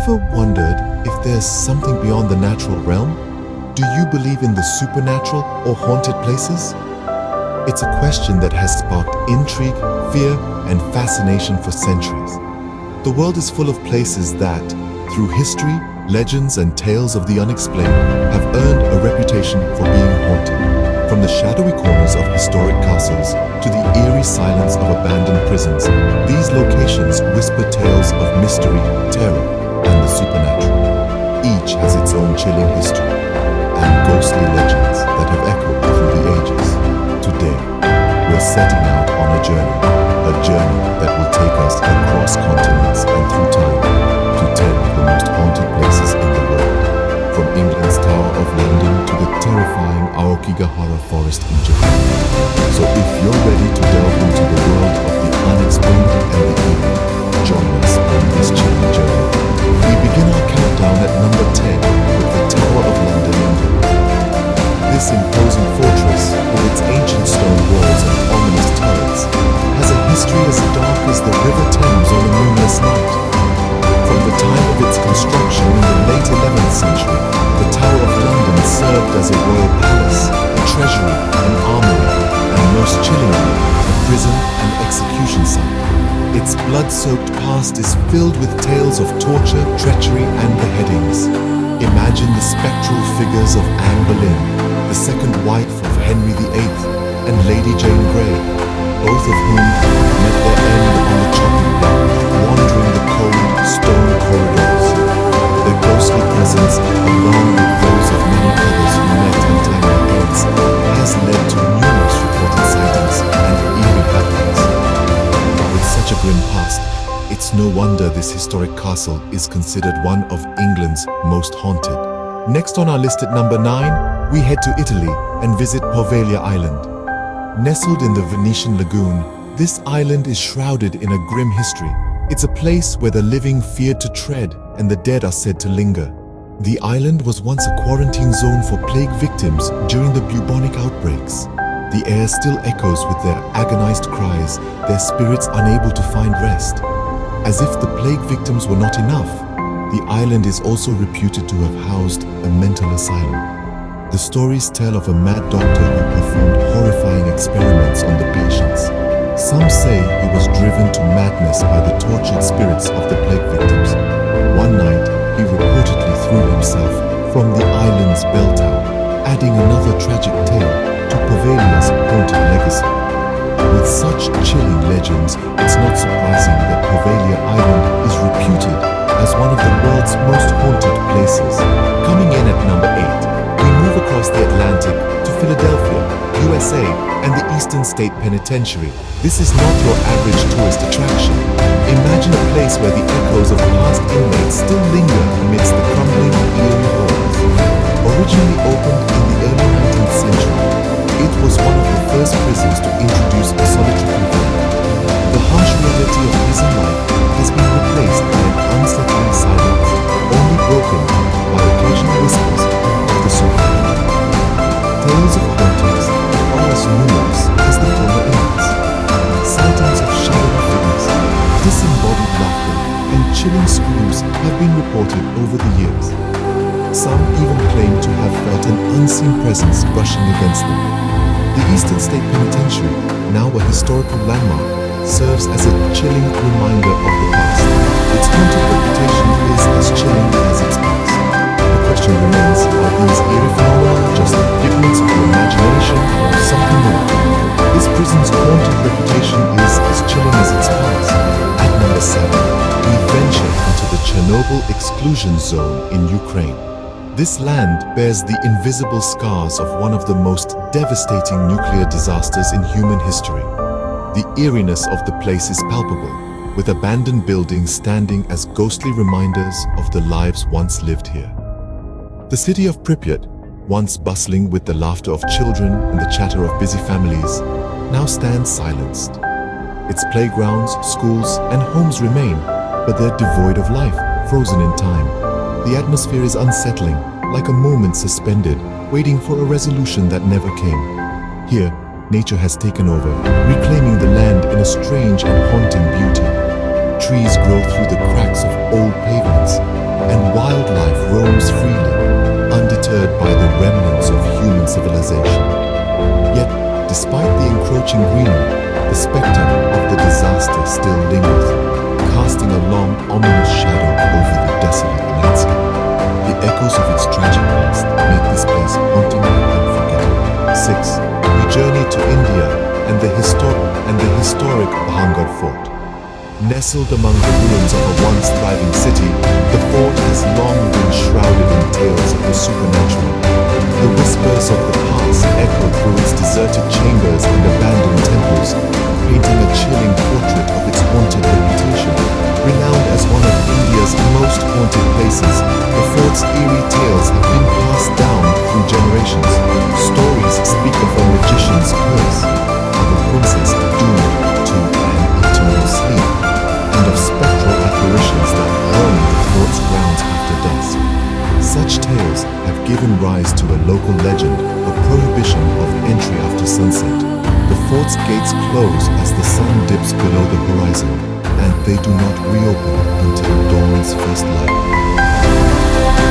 Ever wondered if there's something beyond the natural realm? Do you believe in the supernatural or haunted places? It's a question that has sparked intrigue, fear, and fascination for centuries. The world is full of places that, through history, legends, and tales of the unexplained, have earned a reputation for being haunted. From the shadowy corners of historic castles to the eerie silence of abandoned prisons, these locations whisper tales of mystery, terror, and the supernatural. Each has its own chilling history and ghostly legends that have echoed through the ages. Today, we're setting out on a journey that will take us across continents and through time to 10 of the most haunted places in the world, from England's Tower of London to the terrifying Aokigahara Forest in Japan. So if you're ready to delve into the world of the unexplained and the eerie, join us on this chilling journey. We begin our countdown at number 10 with the Tower of London, England. This imposing fortress, with its ancient stone walls and ominous turrets, has a history as dark as the River Thames on a moonless night. From the time of its construction in the late 11th century, the Tower of London served as a royal palace, a treasury, an armory, and most chillingly, a prison and execution site. Its blood-soaked past is filled with tales of torture, treachery, and beheadings. Imagine the spectral figures of Anne Boleyn, the second wife of Henry VIII, and Lady Jane Grey, both of whom met their end on the chopping block, wandering the cold, stone corridors. Their ghostly presence, along with those of many others who met untimely ends, has led to numerous reported sightings and eerie happenings. With such a grim past, it's no wonder this historic castle is considered one of England's most haunted. Next on our list at number 9, we head to Italy and visit Poveglia Island. Nestled in the Venetian lagoon, this island is shrouded in a grim history. It's a place where the living feared to tread and the dead are said to linger. The island was once a quarantine zone for plague victims during the bubonic outbreaks. The air still echoes with their agonized cries, their spirits unable to find rest. As if the plague victims were not enough, the island is also reputed to have housed a mental asylum. The stories tell of a mad doctor who performed horrifying experiments on the patients. Some say he was driven to madness by the tortured spirits of the plague victims. One night, he reportedly threw himself from the island's bell tower, adding another tragic tale to Poveglia's haunted legacy. With such chilling legends, it's not surprising that Poveglia Island is reputed as one of the world's most haunted places. Coming in at number 8, we move across the Atlantic to Philadelphia, USA, and the Eastern State Penitentiary. This is not your average tourist attraction. Imagine a place where the echoes of past inmates still linger amidst the crumbling, eerie halls. Originally opened in the early 19th century, it was one of the first prisons to introduce a solitary confinement. The harsh reality of prison life has been replaced by an unsettling silence, only broken by occasional whispers of the supernatural. Tales of hauntings are as numerous as the former inmates. Sightings of shadowy figures, disembodied laughter, and chilling screams have been reported over the years. Some even claim to have felt an unseen presence brushing against them. The Eastern State Penitentiary, now a historical landmark, serves as a chilling reminder of the past. Its haunted reputation is as chilling as its past. The question remains, are these eerie phenomena just figments of your imagination or something more? This prison's haunted reputation is as chilling as its past. At number 7, we venture into the Chernobyl exclusion zone in Ukraine. This land bears the invisible scars of one of the most devastating nuclear disasters in human history. The eeriness of the place is palpable, with abandoned buildings standing as ghostly reminders of the lives once lived here. The city of Pripyat, once bustling with the laughter of children and the chatter of busy families, now stands silenced. Its playgrounds, schools, and homes remain, but they're devoid of life, frozen in time. The atmosphere is unsettling, like a moment suspended, waiting for a resolution that never came. Here, nature has taken over, reclaiming the land in a strange and haunting beauty. Trees grow through the cracks of old pavements, and wildlife roams freely, undeterred by the remnants of human civilization. Yet, despite the encroaching greenery, the spectre of the disaster still lingers, casting a long, ominous shadow over the desolate landscape. The echoes of its tragic past make this place hauntingly unforgettable. 6. We journey to India and the historic Bhangar Fort. Nestled among the ruins of a once thriving city, the fort has long been shrouded in tales of the supernatural. The whispers of the past echo through its deserted chambers and abandoned temples, painting a chilling portrait of its haunted reputation. Renowned as one of India's most haunted places, the fort's eerie tales have been passed down through generations. Stories speak of a magician's curse, of a princess doomed to an eternal sleep, and of spectral apparitions that roam the fort's grounds after dusk. Such tales have given rise to a local legend of prohibition of entry after sunset. The fort's gates close as the sun dips below the horizon, and they do not reopen until dawn's first light.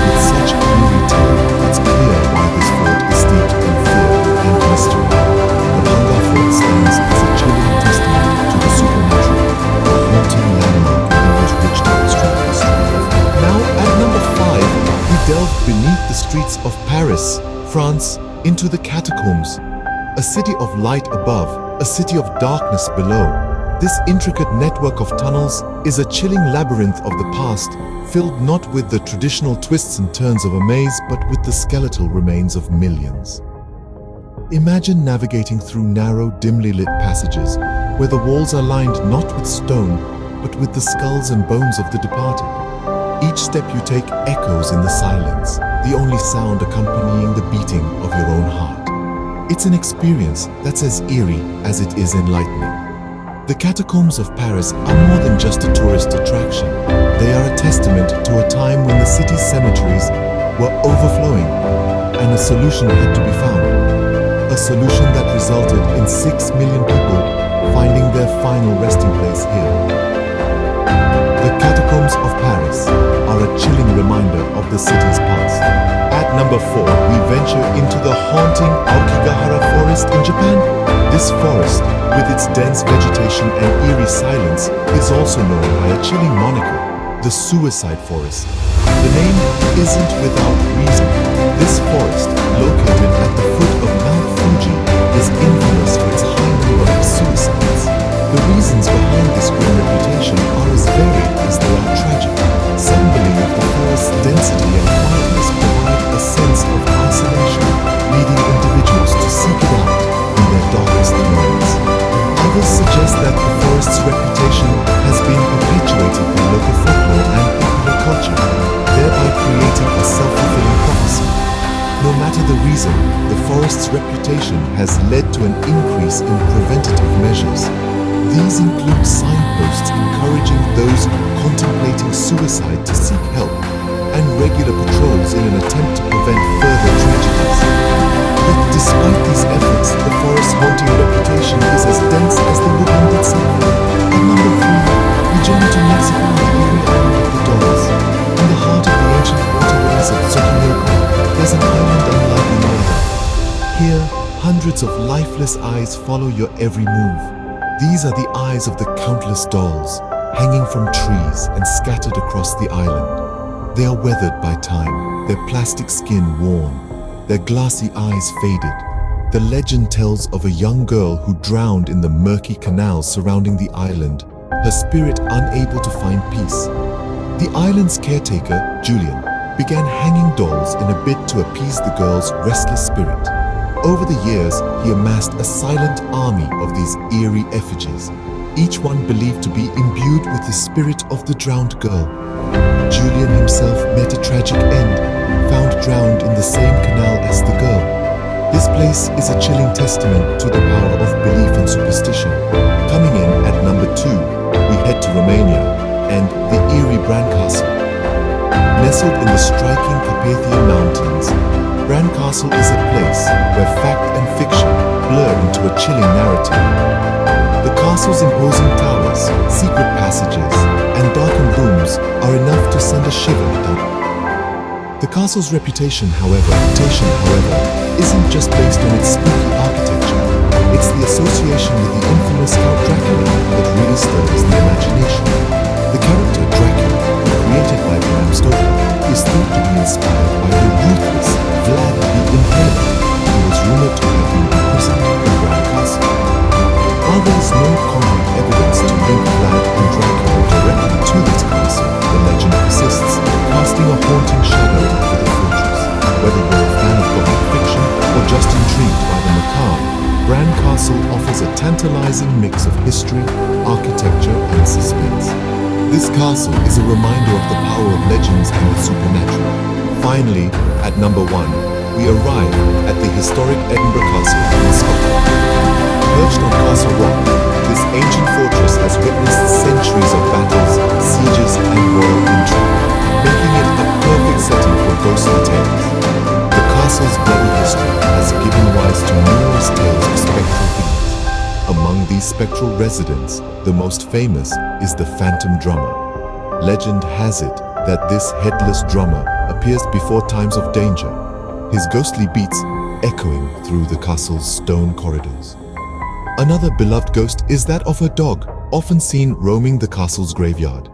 With such eerie tale, it's clear why this fort is steeped in fear and mystery. The Bhangar Fort stands as a chilling testament to the supernatural, a haunting landmark in India's rich tapestry history. Now, at number 5, we delve beneath the streets of Paris, France, into the catacombs. A city of light above, a city of darkness below. This intricate network of tunnels is a chilling labyrinth of the past, filled not with the traditional twists and turns of a maze, but with the skeletal remains of millions. Imagine navigating through narrow, dimly lit passages, where the walls are lined not with stone, but with the skulls and bones of the departed. Each step you take echoes in the silence, the only sound accompanying the beating of your own heart. It's an experience that's as eerie as it is enlightening. The catacombs of Paris are more than just a tourist attraction. They are a testament to a time when the city's cemeteries were overflowing and a solution had to be found. A solution that resulted in 6 million people finding their final resting place here. The catacombs of Paris are a chilling reminder of the city's past. At number 4, we venture into the haunting Aokigahara forest in Japan. This forest, with its dense vegetation and eerie silence, is also known by a chilling moniker, the Suicide Forest. The name isn't without reason. This forest, located at the foot of Mount Fuji, is infamous for its high number of suicides. The reasons behind this grim reputation are as varied as they are tragic. Some believe the forest's density and quietness provide a sense of isolation, leading individuals to seek it out in their darkest moments. Others suggest that the forest's reputation has been perpetuated by local folklore and popular culture, thereby creating a self-fulfilling prophecy. No matter the reason, the forest's reputation has led to an increase in preventative measures. These include signposts encouraging those contemplating suicide to seek help, and regular patrols in an attempt to prevent further tragedies. But despite these efforts, the forest's haunting reputation is as dense as the woodland itself. At number 3, we journey to Mexico on the eerie island of the Dolls. In the heart of the ancient waterways of Xochimilco, there's an island unlike any other. Here, hundreds of lifeless eyes follow your every move. These are the eyes of the countless dolls, hanging from trees and scattered across the island. They are weathered by time, their plastic skin worn, their glassy eyes faded. The legend tells of a young girl who drowned in the murky canals surrounding the island, her spirit unable to find peace. The island's caretaker, Julian, began hanging dolls in a bid to appease the girl's restless spirit. Over the years, he amassed a silent army of these eerie effigies, each one believed to be imbued with the spirit of the drowned girl. Julian himself met a tragic end, found drowned in the same canal as the girl. This place is a chilling testament to the power of belief and superstition. Coming in at number 2, we head to Romania and the eerie Bran Castle. Nestled in the striking Carpathian Mountains, Bran Castle is a place where fact and fiction blur into a chilling narrative. The castle's imposing towers, secret passages, and darkened rooms views are enough to send a shiver down. The castle's reputation, however, isn't just based on its spooky architecture. It's the association with the infamous Count Dracula that really stirs the imagination. The character Dracula, created by Bram Stoker, is thought to be inspired by the ruthless Vlad the Impaler, who was rumored to have been imprisoned in Bran Castle. While there is no concrete evidence to link Vlad and Dracula directly to this castle, the legend persists, casting a haunting shadow over the fortress. Whether you're a fan of Gothic fiction or just intrigued by the macabre, Bran Castle offers a tantalizing mix of history, architecture, and suspense. This castle is a reminder of the power of legends and the supernatural. Finally, at number 1, we arrive at the historic Edinburgh Castle in Scotland. Perched on Castle Rock, this ancient fortress has witnessed centuries of battles, sieges, and royal intrigue, making it a perfect setting for ghostly tales. The castle's bloody history has given rise to numerous tales of spectral beings. Among these spectral residents, the most famous is the Phantom Drummer. Legend has it that this headless drummer appears before times of danger, his ghostly beats echoing through the castle's stone corridors. Another beloved ghost is that of a dog, often seen roaming the castle's graveyard.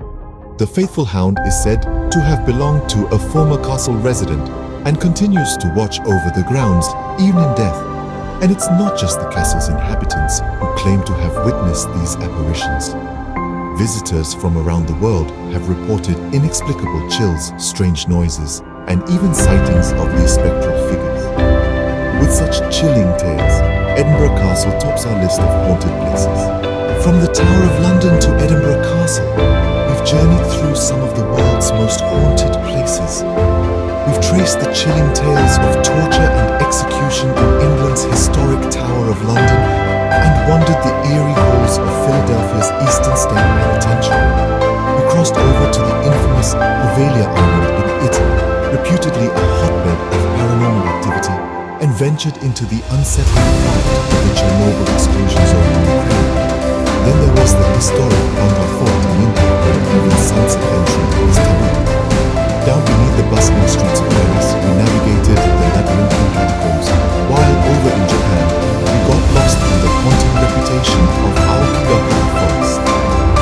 The faithful hound is said to have belonged to a former castle resident and continues to watch over the grounds even in death. And it's not just the castle's inhabitants who claim to have witnessed these apparitions. Visitors from around the world have reported inexplicable chills, strange noises, and even sightings of these spectral figures. With such chilling tales, Edinburgh Castle tops our list of haunted places. From the Tower of London to Edinburgh Castle, we've journeyed through some of the world's most haunted places. We've traced the chilling tales of torture and execution in England's historic Tower of London and wandered the eerie halls of Philadelphia's Eastern State Penitentiary. We crossed over to the infamous Poveglia Island in Italy, reputedly a hotbed of paranormal activity, and ventured into the unsettling quiet of the Chernobyl exclusion zone in Ukraine. Then there was the historic Angkor Fort in India, where even sunset entry is taboo. Down beneath the bustling streets of Paris, we navigated the labyrinthine catacombs, while over in Japan, we got lost in the haunting reputation of Aokigahara Forest.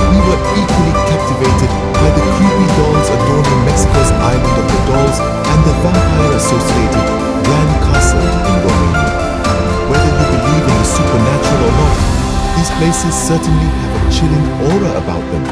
We were equally captivated by the creepy dolls adorning Mexico's Island of the Dolls and the vampire-associated Bran Castle in Romania. Whether you believe in the supernatural or not, these places certainly have a chilling aura about them.